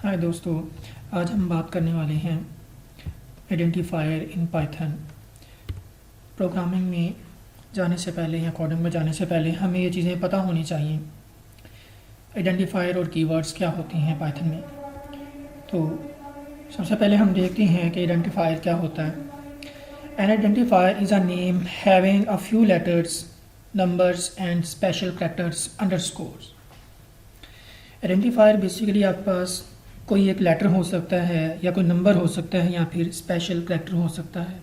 हाय दोस्तों, आज हम बात करने वाले हैं आइडेंटिफायर इन पाइथन। प्रोग्रामिंग में जाने से पहले या कोडिंग में जाने से पहले हमें ये चीज़ें पता होनी चाहिए। आइडेंटिफायर और कीवर्ड्स क्या होती हैं पाइथन में। तो सबसे पहले हम देखते हैं कि आइडेंटिफायर क्या होता है। N identifier is a name having a few letters, numbers and special characters underscores. Identifier basically आपके पास कोई एक लेटर हो सकता है या कोई नंबर हो सकता है या फिर स्पेशल कैरेक्टर हो सकता है।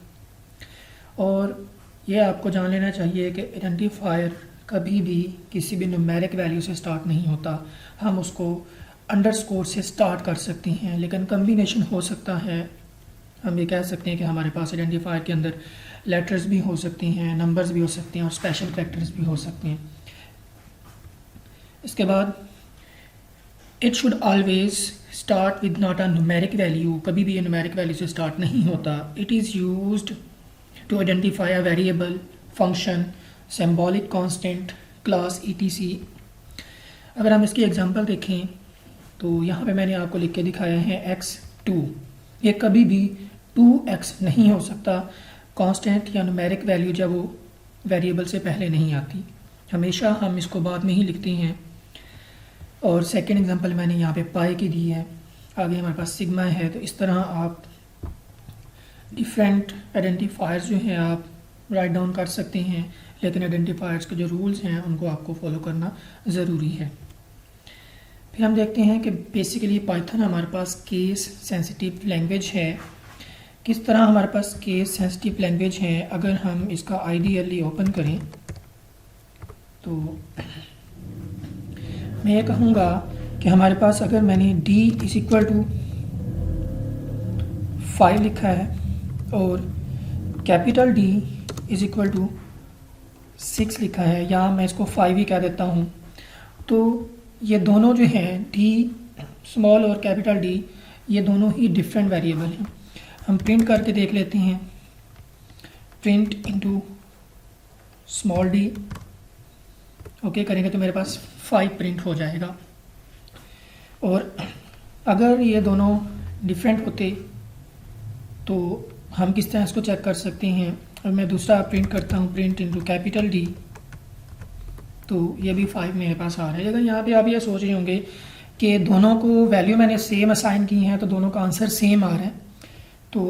और ये आपको जान लेना चाहिए कि आइडेंटिफायर कभी भी किसी भी न्यूमेरिक वैल्यू से स्टार्ट नहीं होता। हम उसको अंडरस्कोर से स्टार्ट कर सकते हैं, लेकिन कम्बिनेशन हो सकता है। हम ये कह सकते हैं कि हमारे पास आइडेंटिफायर के अंदर लेटर्स भी हो सकती हैं, नंबर्स भी हो सकते हैं और स्पेशल कैरेक्टर्स भी हो सकते हैं। इसके बाद it should always start with not a numeric value. कभी भी ये न्यूमेरिक वैल्यू से स्टार्ट नहीं होता। It is used to identify a variable, function, symbolic constant, class etc। अगर हम इसकी एग्जांपल देखें तो यहाँ पे मैंने आपको लिख के दिखाया है x2। ये कभी भी 2x नहीं हो सकता। कांस्टेंट या न्यूमेरिक वैल्यू जब वो वेरिएबल से पहले नहीं आती, हमेशा हम इसको बाद में ही लिखते हैं। और सेकेंड एग्जांपल मैंने यहाँ पे पाई की दी है, आगे हमारे पास सिग्मा है। तो इस तरह आप डिफरेंट आइडेंटिफायर्स जो हैं आप राइट डाउन कर सकते हैं, लेकिन आइडेंटिफायर्स के जो रूल्स हैं उनको आपको फॉलो करना ज़रूरी है। फिर हम देखते हैं कि बेसिकली पाइथन हमारे पास केस सेंसिटिव लैंग्वेज है। किस तरह हमारे पास केस सेंसिटिव लैंग्वेज है, अगर हम इसका आईडीएलई ओपन करें तो मैं ये कहूँगा कि हमारे पास अगर मैंने d इज इक्वल टू 5 लिखा है और capital D is equal to 6 लिखा है, या मैं इसको 5 ही कह देता हूँ, तो ये दोनों जो हैं D स्मॉल और कैपिटल D, ये दोनों ही डिफरेंट वेरिएबल हैं। हम प्रिंट करके देख लेते हैं। Print into small d okay करेंगे तो मेरे पास 5 प्रिंट हो जाएगा। और अगर ये दोनों डिफरेंट होते तो हम किस तरह इसको चेक कर सकते हैं। और मैं दूसरा प्रिंट करता हूँ, प्रिंट इनटू कैपिटल D, तो ये भी 5 मेरे पास आ रहा है। लेकिन यहाँ पे आप ये सोच रहे होंगे कि दोनों को वैल्यू मैंने सेम असाइन की है तो दोनों का आंसर सेम आ रहा है। तो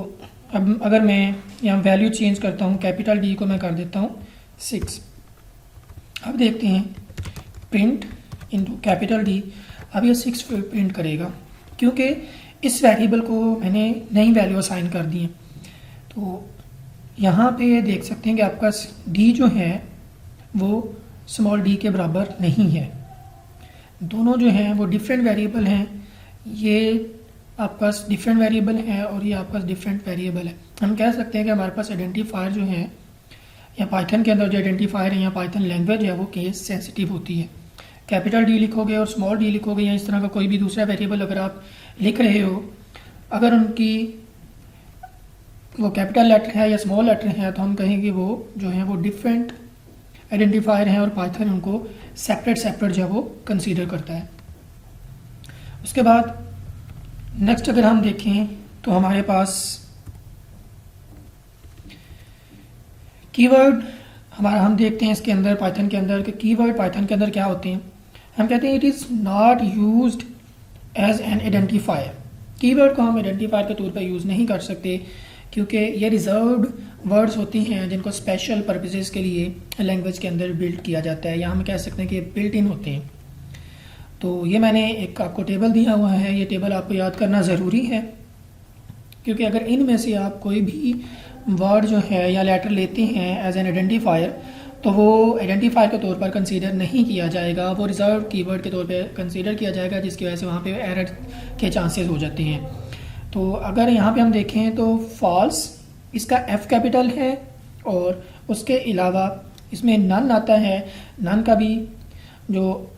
अब अगर मैं यहाँ वैल्यू चेंज करता हूँ, कैपिटल D को मैं कर देता हूँ 6। अब देखते हैं प्रिंट इनटू कैपिटल D, अब ये 6 प्रिंट करेगा क्योंकि इस वेरिएबल को मैंने नई वैल्यू असाइन कर दी है। तो यहाँ पे देख सकते हैं कि आपका D जो है वो स्मॉल d के बराबर नहीं है। दोनों जो हैं वो डिफरेंट वेरिएबल हैं। ये आपका डिफरेंट वेरिएबल है और ये आपका डिफरेंट वेरिएबल है। हम कह सकते हैं कि हमारे पास आइडेंटिफायर जो है या पाइथन के अंदर जो आइडेंटिफायर है या पाइथन लैंग्वेज है वो केस सेंसिटिव होती है। कैपिटल D लिखोगे और स्मॉल d लिखोगे या इस तरह का कोई भी दूसरा वेरिएबल अगर आप लिख रहे हो, अगर उनकी वो कैपिटल लेटर है या स्मॉल लेटर है तो हम कहेंगे वो जो है वो डिफरेंट आइडेंटिफायर हैं और पाइथन उनको सेपरेट जो है वो कंसीडर करता है। उसके बाद नेक्स्ट अगर हम देखें तो हमारे पास कीवर्ड हमारा, हम देखते हैं इसके अंदर पाइथन के अंदर कि कीवर्ड पाइथन के अंदर क्या होते हैं। हम कहते हैं it is not used as an identifier. Keyword को हम आइडेंटिफायर के तौर पर यूज़ नहीं कर सकते क्योंकि ये रिजर्व्ड वर्ड्स होती हैं जिनको स्पेशल पर्पसेस के लिए लैंग्वेज के अंदर बिल्ड किया जाता है, या हम कह सकते हैं कि बिल्ट इन होते हैं। तो ये मैंने एक आपको टेबल दिया हुआ है, ये टेबल आपको याद करना ज़रूरी है क्योंकि अगर इनमें से आप कोई भी वर्ड जो है या लेटर लेते हैं एज एन आइडेंटिफायर तो वो आइडेंटिफायर के तौर पर कंसीडर नहीं किया जाएगा, वो रिजर्व कीवर्ड के तौर पे कंसीडर किया जाएगा, जिसकी वजह से वहाँ पे एरर के चांसेस हो जाते हैं। तो अगर यहाँ पे हम देखें तो फॉल्स, इसका F कैपिटल है और उसके अलावा इसमें नन आता है। नन का भी जो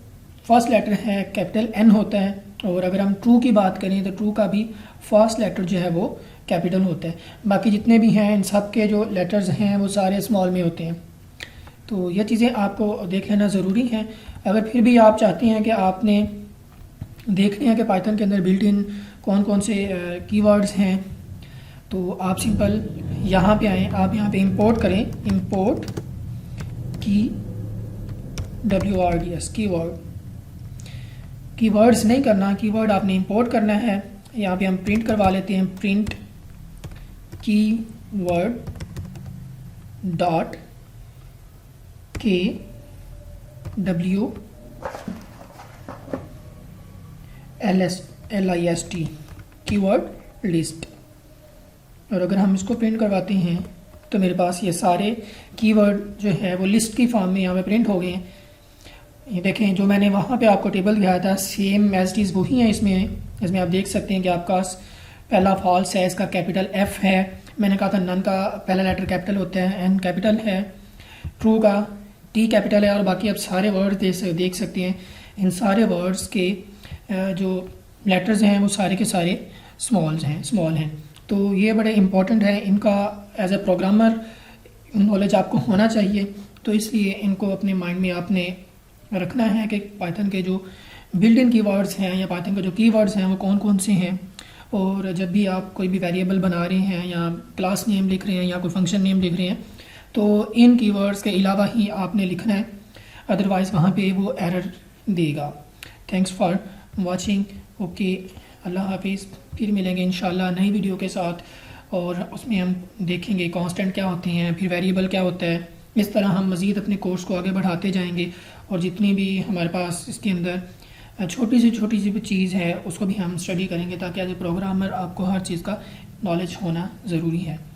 फर्स्ट लेटर है कैपिटल N होता है। और अगर हम ट्रू की बात करें तो ट्रू का भी फर्स्ट लेटर जो है वो कैपिटल होता है। बाकी जितने भी हैं इन सब के जो लेटर्स हैं वो सारे स्मॉल में होते हैं। तो ये चीज़ें आपको देख लेना ज़रूरी है। अगर फिर भी आप चाहते हैं कि आपने देखने हैं कि पाइथन के अंदर बिल्ट इन कौन कौन से कीवर्ड्स हैं। तो आप सिंपल यहाँ पे आएँ, आप यहाँ पे इंपोर्ट करें, इंपोर्ट WRDS कीवर्ड। कीवर्ड्स नहीं करना, कीवर्ड आपने इंपोर्ट करना है। यहाँ पे हम प्रिंट करवा लेते हैं, print keyword dot KWLIST keyword list. और अगर हम इसको प्रिंट करवाते हैं तो मेरे पास ये सारे कीवर्ड जो है वो लिस्ट की फॉर्म में यहाँ पे प्रिंट हो गए हैं। ये देखें, जो मैंने वहाँ पे आपको टेबल दिखाया था सेम एज इट इज़ वही है इसमें आप देख सकते हैं कि आपका पहला फॉल्स है, इसका कैपिटल F है। मैंने कहा था नन का पहला लेटर कैपिटल होता है, N कैपिटल है। ट्रू का T कैपिटल है। और बाकी आप सारे वर्ड देख सकते हैं, इन सारे वर्ड्स के जो लेटर्स हैं वो सारे के सारे स्मॉल हैं। तो ये बड़े इंपॉर्टेंट है, इनका एज ए प्रोग्रामर नॉलेज आपको होना चाहिए। तो इसलिए इनको अपने माइंड में आपने रखना है कि पाइथन के जो बिल्ट इन कीवर्ड्स हैं या पाइथन के जो कीवर्ड्स हैं वो कौन कौन से हैं। और जब भी आप कोई भी वेरिएबल बना रहे हैं या क्लास नेम लिख रहे हैं या कोई फंक्शन नेम लिख रहे हैं तो इन कीवर्ड्स के अलावा ही आपने लिखना है, अदरवाइज़ वहाँ पे वो एरर देगा। Thanks for watching. ओके, अल्लाह हाफिज़। फिर मिलेंगे इंशाल्लाह नई वीडियो के साथ, और उसमें हम देखेंगे कांस्टेंट क्या होते हैं, फिर वेरिएबल क्या होता है। इस तरह हम मज़ीद अपने कोर्स को आगे बढ़ाते जाएंगे, और जितनी भी हमारे पास इसके अंदर छोटी सी भी चीज़ है उसको भी हम स्टडी करेंगे, ताकि एज ए प्रोग्रामर आपको हर चीज़ का नॉलेज होना ज़रूरी है।